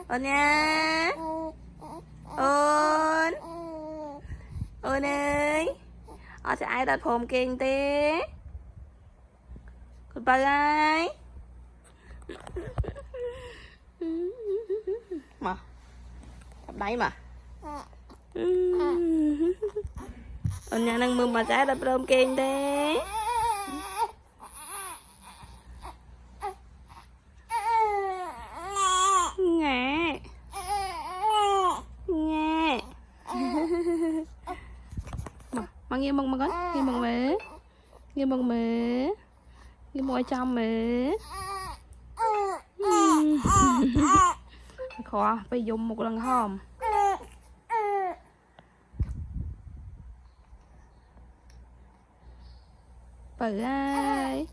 ôn nha ôn ôn ơi họ sẽ ai đặt phồm kinh tế con bà ơi mà cặp đáy mà ôn nha nâng mừng mà sẽ đặt phồm kinh tế nghe nghe mà nghe mừng mà con nghe mừng mẹ nghe mừng mẹ nghe mừng ở trong mẹ khó phải dùng một lần hòm bự ơi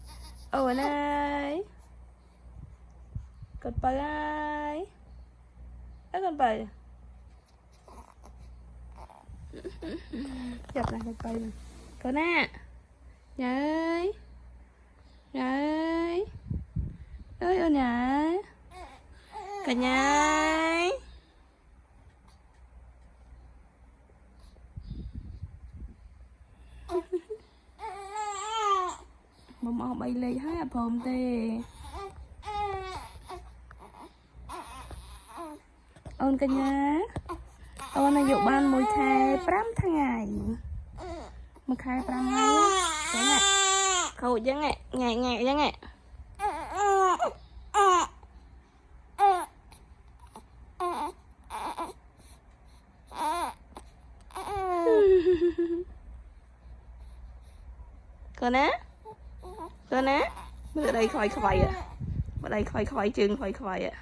ồn ơi con bự ơi đó con bự chụp lại con bự con nè nhà ơi nhà ơi ơi ôi nhà cả nhà ơi mama bay lên hai ập hồn tê ôn cả nhà ôn là dụ ban mùi khai pram tháng ngày mùi khai pram ngày á ngạ khâu chứ ngạ ngạ ngạ chứ ngạ con á con á ở đây khỏi khỏi à ở đây khỏi khỏi chừng khỏi khỏi à